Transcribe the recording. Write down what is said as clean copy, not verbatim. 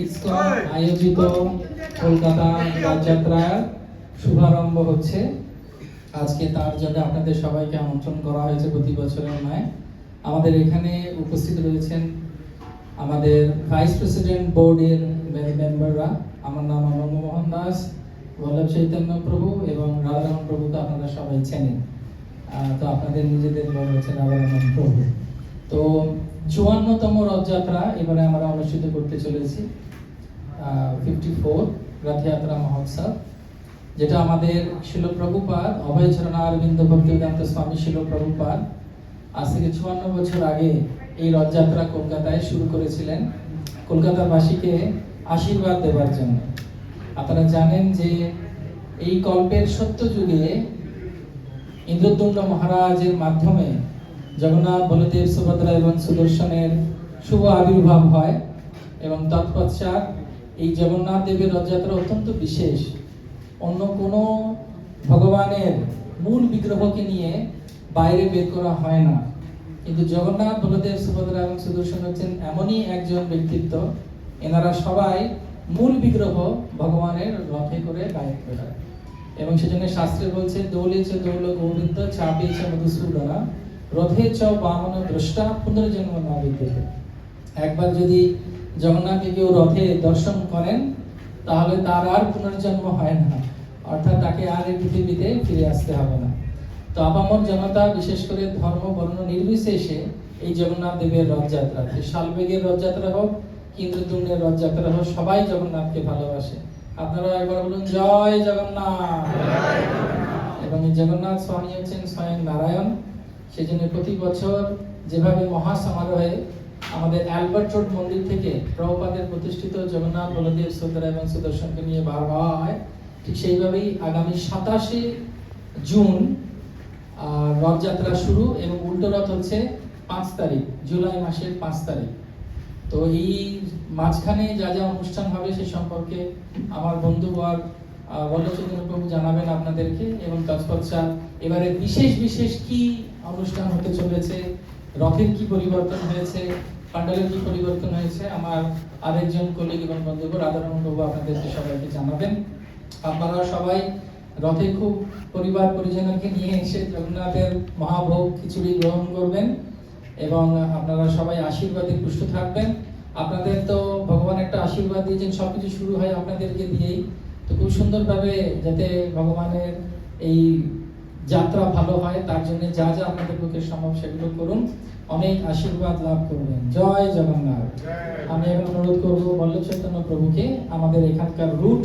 ISKCON আয়োজিত কলকাতা রথযাত্রার শুভারম্ভ হচ্ছে। আজকে তার জন্য আপনাদের সবাইকে আমন্ত্রণ করা হয়েছে প্রতি বছরের ন্যায়। আমাদের এখানে উপস্থিত রয়েছেন আমাদের ভাইস প্রেসিডেন্ট বোর্ডের মেম্বাররা। আমার নাম অনন্য মোহন দাস, বল্লভ চৈতন্য প্রভু এবং রাধারমণ প্রভুকে আপনারা সবাই চেনেন। তো আপনাদের নিজেদের বড় হচ্ছে রাধারমণ প্রভু। তো ৫৪তম রথযাত্রা এবারে আমরা অনুষ্ঠিত করতে চলেছি, 54 রথযাত্রা মহোৎসব, যেটা আমাদের শিল প্রভুপাদ অভয় চরণারবিন্দ ভক্তিবেদান্ত স্বামী শিল প্রভুপাদ আজ থেকে ৫৪ বছর আগে এই রথযাত্রা কলকাতায় শুরু করেছিলেন কলকাতাবাসীকে আশীর্বাদ দেওয়ার জন্য। আপনারা জানেন যে এই কল্পের সত্য যুগে ইন্দ্রদুম্ন মহারাজের মাধ্যমে জগন্নাথ, বলদেব, সুভদ্রা এবং সুদর্শনের শুভ আবির্ভাব হয় এবং তৎপশ্চাৎ এই জগন্নাথ দেবের রথযাত্রা অত্যন্ত বিশেষ। অন্য কোনো ভগবানের মূল বিগ্রহকে নিয়ে বাইরে বের করা হয় না, কিন্তু জগন্নাথ, বলদেব, সুভদ্রা এবং সুদর্শন হচ্ছেন এমনই একজন ব্যক্তিত্ব, এনারা সবাই মূল বিগ্রহ ভগবানের রথে করে বাইরে বেরোয়। এবং সেজন্য শাস্ত্রে বলছে দৌলেছে দৌল গোবিন্দ চাপেছে মধুসূদনা রথে চ বামন দ্রষ্টা পুনর্জন্ম না বিদ্যতে। একবার যদি জগন্নাথকে কেউ রথে দর্শন করেন তাহলে তার আর পুনর্জন্ম হয় না, অর্থাৎ তাকে আর এই পৃথিবীতে ফিরে আসতে হবে না। তো আপামর জনতা, বিশেষ করে ধর্ম বর্ণ নির্বিশেষে এই জগন্নাথ দেবের রথযাত্রা, শালবেগের রথযাত্রা হোক, ইন্দ্রদুম্নের রথযাত্রা হোক, সবাই জগন্নাথকে ভালোবাসে। আপনারা একবার বলুন জয় জগন্নাথ। এবং এই জগন্নাথ স্বামী হচ্ছেন স্বয়ং নারায়ণ। সেজন্য প্রতি বছর যেভাবে মহাসমারোহে আমাদের অ্যালবার্ট রোড মন্দির থেকে প্রভুপাদের প্রতিষ্ঠিত জগন্নাথ, বলদেব, সুভদ্রা এবং সুদর্শনকে নিয়ে বার হওয়া হয়, ঠিক সেইভাবেই আগামী ২৭শে জুন রথযাত্রা শুরু এবং উল্টো রথ হচ্ছে ৫ তারিখ, জুলাই মাসের ৫ তারিখ। তো এই মাঝখানে যা যা অনুষ্ঠান হবে সে সম্পর্কে আমার বন্ধুবর বল্লভ চৈতন্য প্রভু জানাবেন আপনাদেরকে। এবং তৎপশ্চাৎ এবারে বিশেষ বিশেষ কি অনুষ্ঠান হতে চলেছে, রথের কি পরিবর্তন হয়েছে, প্যান্ডেলের কি পরিবর্তন হয়েছে, আমার আরেকজন কলিগ এবং বন্ধুবর রাধারমণ প্রভু আপনাদেরকে সবাইকে জানাবেন। আপনারা সবাই রথে খুব পরিবার পরিজনকে নিয়ে এসে জগন্নাথের মহাভোগ খিচুড়ি গ্রহণ করবেন এবং আপনারা সবাই আশীর্বাদে পুষ্ট থাকবেন। আপনাদের তো ভগবান একটা আশীর্বাদ দিয়েছেন, সবকিছু শুরু হয় আপনাদেরকে দিয়েই। তো খুব সুন্দরভাবে যাতে ভগবানের এই যাত্রা ভালো হয় তার জন্য যা যা আপনাদের পক্ষে সম্ভব সেগুলো করুন, অনেক আশীর্বাদ লাভ করবেন। জয় জগন্নাথ। আমি এখন অনুরোধ করবো বল্লভ চৈতন্য প্রভুকে আমাদের এখানকার রুট